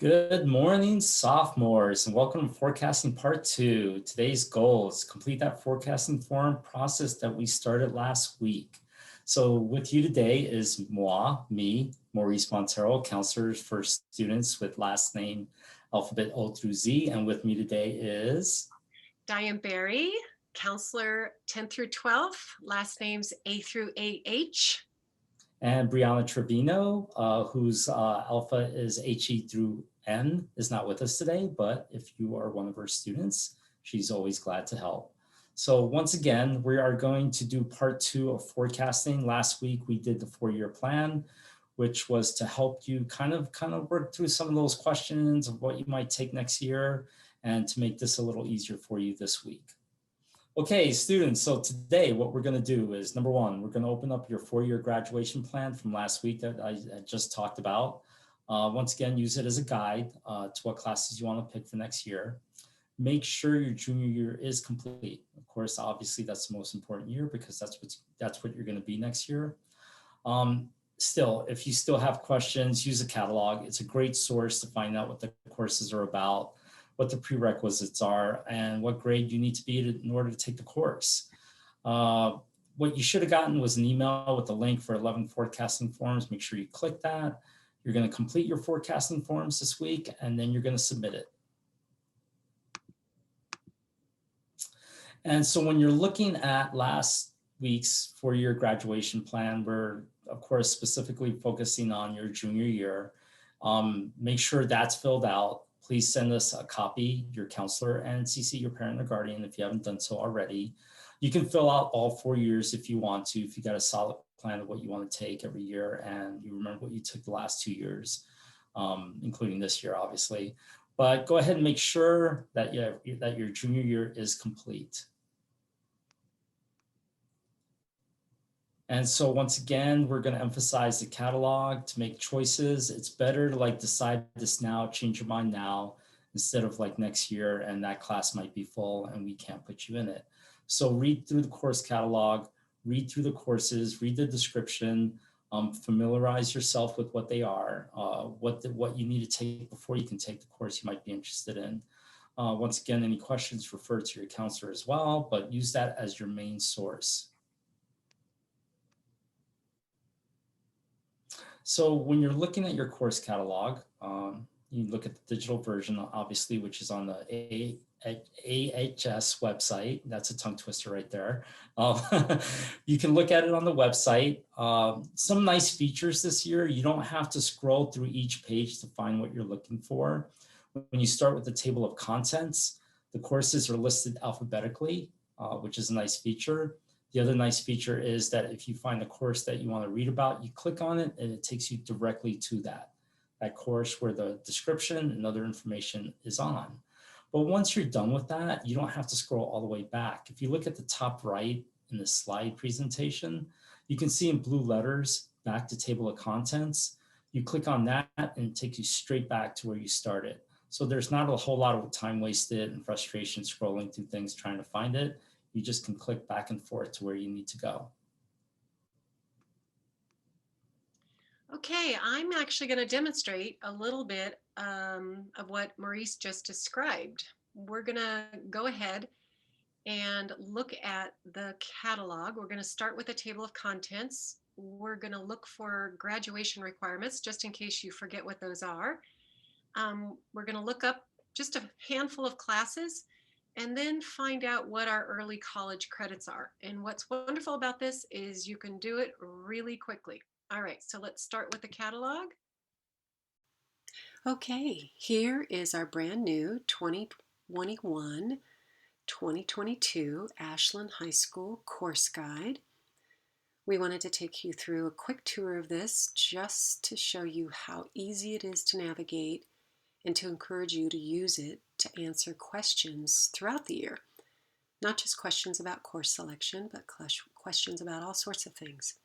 Good morning, sophomores, and welcome to Forecasting Part 2. Today's goal is to complete that forecasting form process that we started last week. So with you today is me, Maurice Montero, counselor for students with last name alphabet O through Z. And with me today is Diane Berry, counselor 10 through 12, last names A through AH. and Brianna Trevino, whose alpha is HE through N, is not with us today, but if you are one of our students, she's always glad to help. So once again, we are going to do part 2 of forecasting. Last week, we did the 4-year plan, which was to help you kind of work through some of those questions of what you might take next year and to make this a little easier for you this week. Okay, students, so today what we're going to do is, number one, we're going to open up your 4-year graduation plan from last week that I just talked about. Once again, use it as a guide to what classes you want to pick for next year. Make sure your junior year is complete. Of course, obviously, that's the most important year because that's what you're going to be next year. Still, if you still have questions, use a catalog. It's a great source to find out what the courses are about, what the prerequisites are, and what grade you need to be in order to take the course. What you should have gotten was an email with a link for 11 forecasting forms. Make sure you click that. You're going to complete your forecasting forms this week, and then you're going to submit it. And so when you're looking at last week's 4-year graduation plan, we're, of course, specifically focusing on your junior year. Make sure that's filled out. Please send us a copy, your counselor, and CC your parent or guardian if you haven't done so already. You can fill out all 4 years if you want to, if you got a solid plan of what you want to take every year and you remember what you took the last 2 years, including this year, obviously. But go ahead and make sure that your junior year is complete. And so once again, we're going to emphasize the catalog to make choices. It's better to decide this now, change your mind now, instead of next year and that class might be full and we can't put you in it. So read through the course catalog, read through the courses, read the description, familiarize yourself with what they are, what you need to take before you can take the course you might be interested in. Once again, any questions, refer to your counselor as well, but use that as your main source. So when you're looking at your course catalog, you look at the digital version, obviously, which is on the AHS website. That's a tongue twister right there. You can look at it on the website. Some nice features this year. You don't have to scroll through each page to find what you're looking for. When you start with the table of contents, the courses are listed alphabetically, which is a nice feature. The other nice feature is that if you find a course that you want to read about, you click on it and it takes you directly to that course where the description and other information is on. But once you're done with that, you don't have to scroll all the way back. If you look at the top right in the slide presentation, you can see in blue letters back to table of contents. You click on that and it takes you straight back to where you started. So there's not a whole lot of time wasted and frustration scrolling through things trying to find it. You just can click back and forth to where you need to go. Okay, I'm actually going to demonstrate a little bit of what Maurice just described. We're going to go ahead and look at the catalog. We're going to start with a table of contents. We're going to look for graduation requirements, just in case you forget what those are. We're going to look up just a handful of classes and then find out what our early college credits are. And what's wonderful about this is you can do it really quickly. All right, so let's start with the catalog. Okay, here is our brand new 2021-2022 Ashland High School course guide. We wanted to take you through a quick tour of this just to show you how easy it is to navigate and to encourage you to use it to answer questions throughout the year. Not just questions about course selection, but questions about all sorts of things.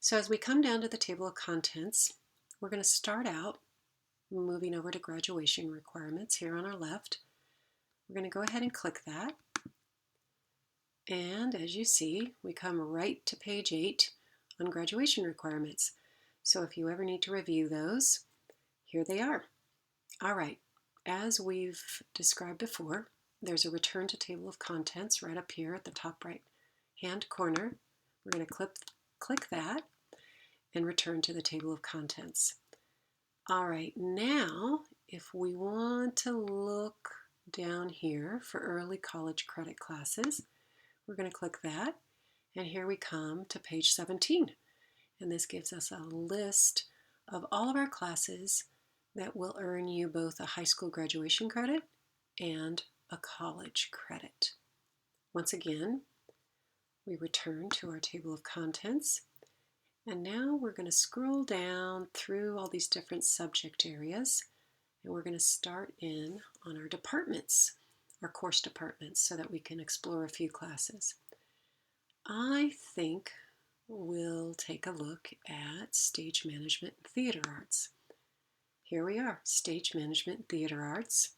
So as we come down to the table of contents, we're going to start out moving over to graduation requirements here on our left. We're going to go ahead and click that. And as you see, we come right to page 8 on graduation requirements. So if you ever need to review those, here they are. All right, as we've described before, there's a return to table of contents right up here at the top right hand corner. We're going to click that and return to the table of contents. All right, now if we want to look down here for early college credit classes, we're going to click that, and here we come to page 17. And this gives us a list of all of our classes that will earn you both a high school graduation credit and a college credit. Once again, we return to our table of contents, and now we're going to scroll down through all these different subject areas, and we're going to start in on our departments, our course departments, so that we can explore a few classes. I think we'll take a look at Stage Management and Theater Arts. Here we are, Stage Management and Theater Arts.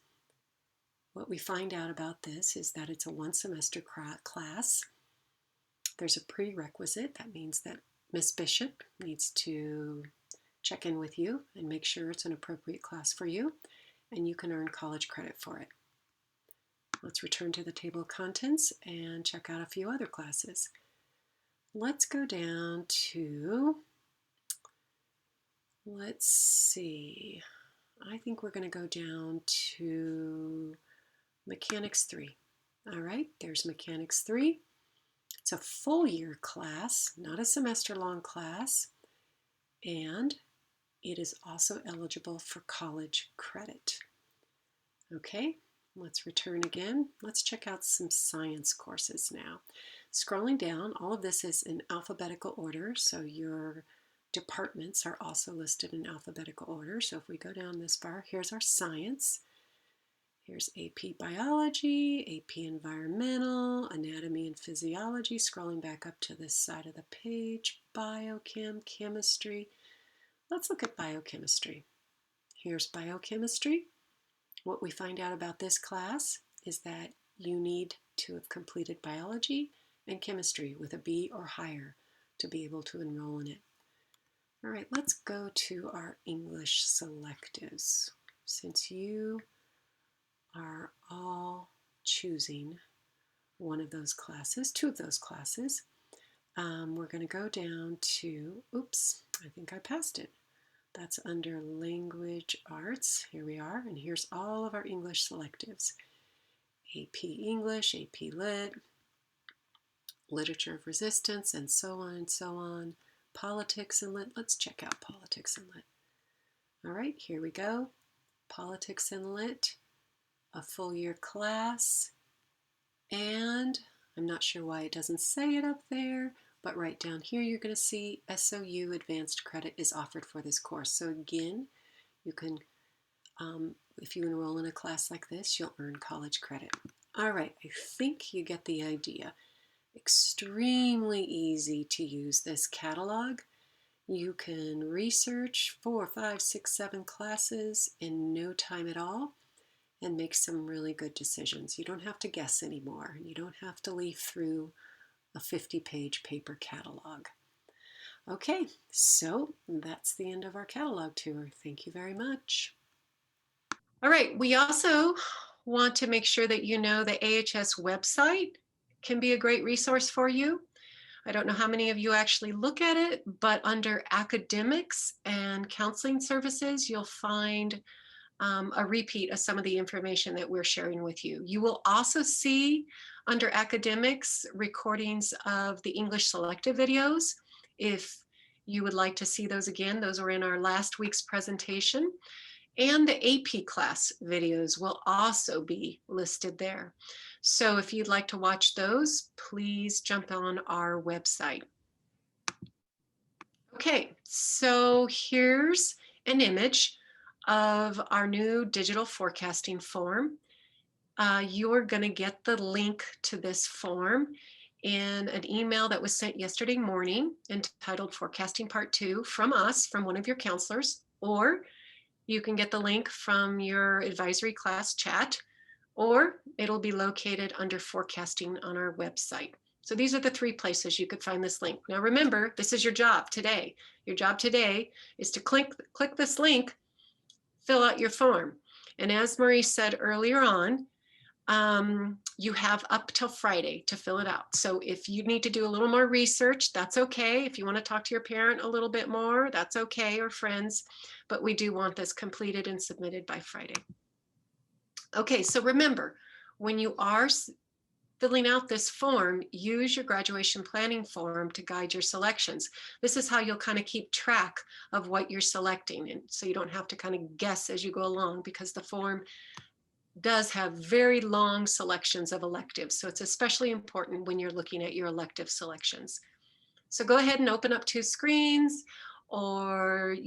What we find out about this is that it's a one-semester class. There's a prerequisite. That means that Miss Bishop needs to check in with you and make sure it's an appropriate class for you, and you can earn college credit for it. Let's return to the table of contents and check out a few other classes. Let's go down to, let's see, I think we're going to go down to Mechanics 3. All right, there's Mechanics 3. It's a full year class, not a semester-long class, and it is also eligible for college credit. Okay, let's return again. Let's check out some science courses now. Scrolling down, all of this is in alphabetical order, so your departments are also listed in alphabetical order. So if we go down this far, here's our science. Here's AP Biology, AP Environmental, Anatomy and Physiology. Scrolling back up to this side of the page, Biochem, Chemistry. Let's look at Biochemistry. Here's Biochemistry. What we find out about this class is that you need to have completed biology and chemistry with a B or higher to be able to enroll in it. All right, let's go to our English selectives. Since you are all choosing one of those classes, two of those classes, we're going to go down to, oops, I think I passed it. That's under Language Arts. Here we are, and here's all of our English selectives. AP English, AP Lit, Literature of Resistance, and so on and so on. Politics and Lit. Let's check out Politics and Lit. All right, here we go. Politics and Lit, a full year class, and I'm not sure why it doesn't say it up there, but right down here you're going to see SOU Advanced Credit is offered for this course. So again, you can, if you enroll in a class like this, you'll earn college credit. All right, I think you get the idea. Extremely easy to use this catalog. You can research 4, 5, 6, 7 classes in no time at all and make some really good decisions. You don't have to guess anymore, and you don't have to leaf through a 50-page paper catalog. Okay, so that's the end of our catalog tour. Thank you very much. All right, we also want to make sure that you know the AHS website can be a great resource for you. I don't know how many of you actually look at it, but under academics and counseling services, you'll find a repeat of some of the information that we're sharing with you. You will also see under academics recordings of the English selective videos. If you would like to see those again, those were in our last week's presentation. And the AP class videos will also be listed there. So if you'd like to watch those, please jump on our website. Okay, so here's an image of our new digital forecasting form. You're going to get the link to this form in an email that was sent yesterday morning entitled Forecasting Part 2 from us, from one of your counselors, or you can get the link from your advisory class chat, or it'll be located under forecasting on our website. So these are the 3 places you could find this link. Now remember, this is your job today. Your job today is to click this link, fill out your form. And as Marie said earlier on, you have up till Friday to fill it out. So if you need to do a little more research, that's okay. If you want to talk to your parent a little bit more, that's okay, or friends, but we do want this completed and submitted by Friday. Okay, so remember, when you are filling out this form, use your graduation planning form to guide your selections. This is how you'll kind of keep track of what you're selecting, and so you don't have to kind of guess as you go along, because the form does have very long selections of electives. So it's especially important when you're looking at your elective selections. So go ahead and open up two screens, or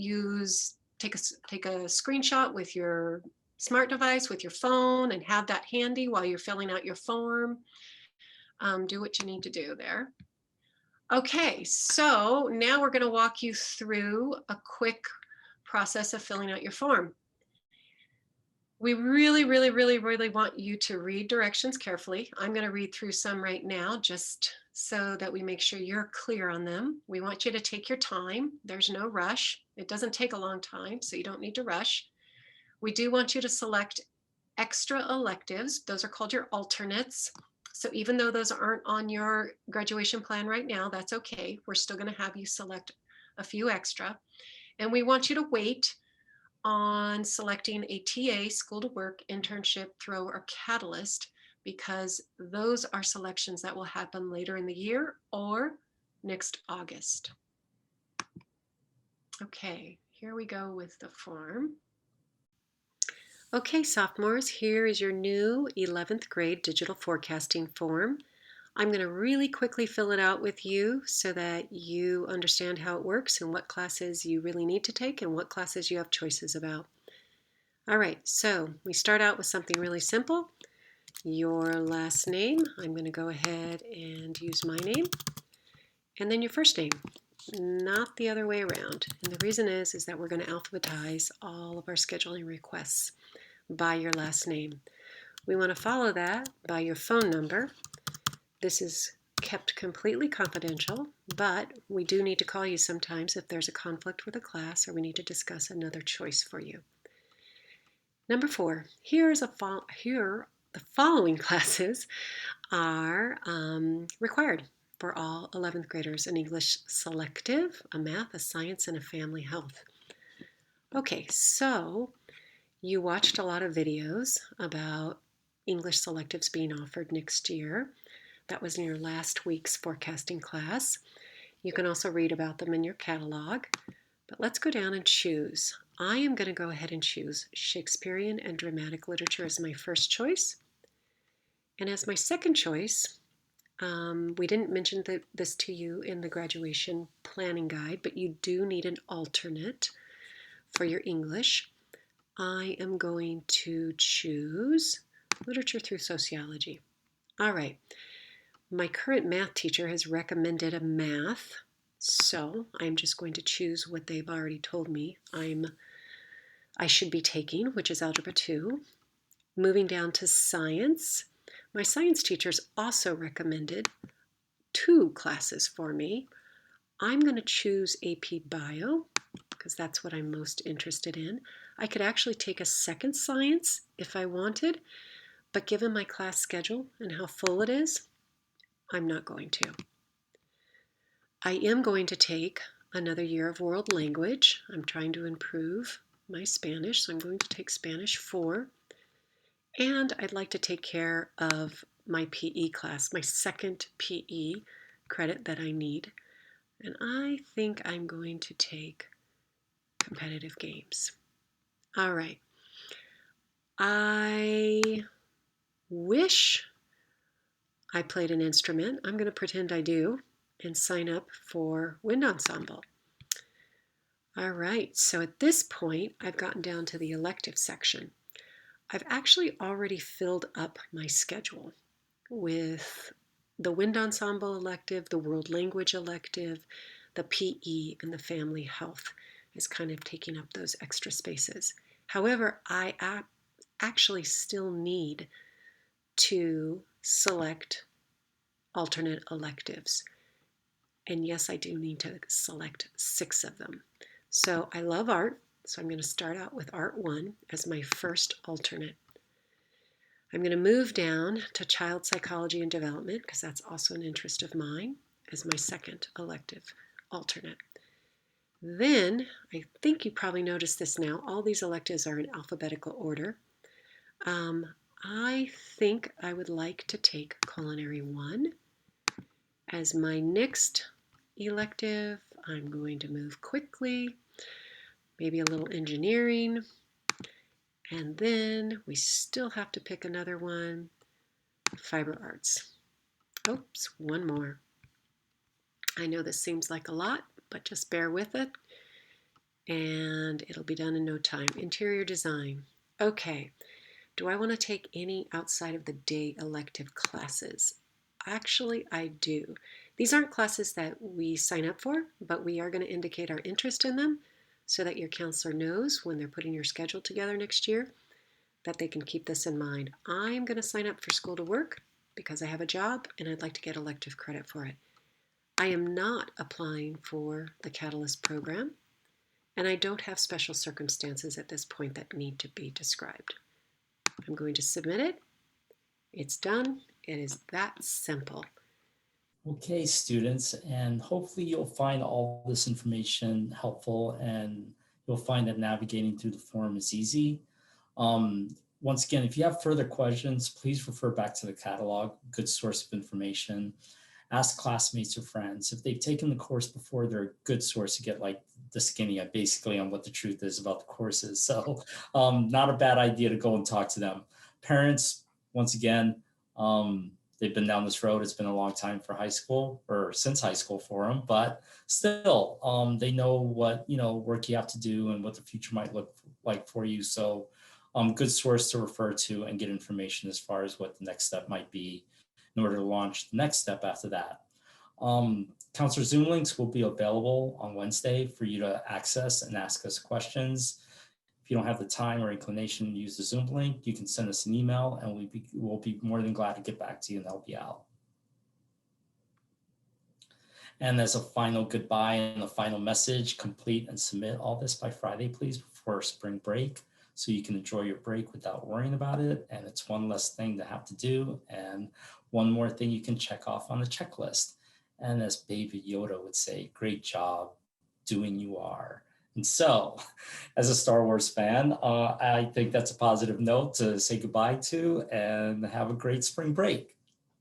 take a screenshot with your smart device, with your phone, and have that handy while you're filling out your form. Do what you need to do there. Okay, so now we're going to walk you through a quick process of filling out your form. We really, really, really, really want you to read directions carefully. I'm going to read through some right now just so that we make sure you're clear on them. We want you to take your time. There's no rush. It doesn't take a long time, so you don't need to rush. We do want you to select extra electives. Those are called your alternates. So even though those aren't on your graduation plan right now, that's okay. We're still going to have you select a few extra. And we want you to wait on selecting a TA, school to work, internship, throw, or catalyst, because those are selections that will happen later in the year or next August. Okay, here we go with the form. Okay, sophomores, here is your new 11th grade digital forecasting form. I'm going to really quickly fill it out with you so that you understand how it works and what classes you really need to take and what classes you have choices about. All right, so we start out with something really simple. Your last name, I'm going to go ahead and use my name, and then your first name, not the other way around. And the reason is that we're going to alphabetize all of our scheduling requests by your last name. We want to follow that by your phone number. This is kept completely confidential, but we do need to call you sometimes if there's a conflict with a class or we need to discuss another choice for you. Number 4, here the following classes are required for all 11th graders: an English selective, a math, a science, and a family health. Okay, so you watched a lot of videos about English selectives being offered next year. That was in your last week's forecasting class. You can also read about them in your catalog, but let's go down and choose. I am going to go ahead and choose Shakespearean and dramatic literature as my first choice. And as my second choice, we didn't mention this to you in the graduation planning guide, but you do need an alternate for your English. I am going to choose literature through sociology. All right. My current math teacher has recommended a math, so I'm just going to choose what they've already told me I should be taking, which is Algebra 2. Moving down to science, my science teachers also recommended 2 classes for me. I'm going to choose AP Bio because that's what I'm most interested in. I could actually take a second science if I wanted, but given my class schedule and how full it is, I'm not going to. I am going to take another year of world language. I'm trying to improve my Spanish, so I'm going to take Spanish 4. And I'd like to take care of my PE class, my second PE credit that I need. And I think I'm going to take competitive games. All right. I wish I played an instrument. I'm going to pretend I do and sign up for wind ensemble. All right, so at this point, I've gotten down to the elective section. I've actually already filled up my schedule with the wind ensemble elective, the world language elective, the PE, and the family health is kind of taking up those extra spaces. However, I actually still need to select alternate electives. And yes, I do need to select 6 of them. So I love art, So I'm going to start out with Art 1 as my first alternate. I'm going to move down to Child Psychology and Development, because that's also an interest of mine, as my second elective alternate. Then, I think you probably noticed this now, all these electives are in alphabetical order. I think I would like to take Culinary 1 as my next elective. I'm going to move quickly, maybe a little engineering, and then we still have to pick another one, Fiber Arts. Oops, one more. I know this seems like a lot, but just bear with it, and it'll be done in no time. Interior Design. Okay. Do I want to take any outside of the day elective classes? Actually, I do. These aren't classes that we sign up for, but we are going to indicate our interest in them so that your counselor knows when they're putting your schedule together next year that they can keep this in mind. I'm going to sign up for School to Work because I have a job and I'd like to get elective credit for it. I am not applying for the Catalyst program, and I don't have special circumstances at this point that need to be described. I'm going to submit it. It's done. It is that simple. Okay, students, and hopefully you'll find all this information helpful and you'll find that navigating through the form is easy. Once again, if you have further questions, please refer back to the catalog, good source of information. Ask classmates or friends. If they've taken the course before, they're a good source to get like the skinny basically on what the truth is about the courses. So not a bad idea to go and talk to them. Parents, once again, they've been down this road. It's been a long time for high school or since high school for them, but still they know what, work you have to do and what the future might look like for you. So good source to refer to and get information as far as what the next step might be in order to launch the next step after that. Counselor Zoom links will be available on Wednesday for you to access and ask us questions. If you don't have the time or inclination to use the Zoom link, you can send us an email and we'll be more than glad to get back to you and help you out. And as a final goodbye and a final message, complete and submit all this by Friday, please, before spring break, so you can enjoy your break without worrying about it. And it's one less thing to have to do and one more thing you can check off on the checklist. And as Baby Yoda would say, great job, doing you are. And so, as a Star Wars fan, I think that's a positive note to say goodbye to and have a great spring break.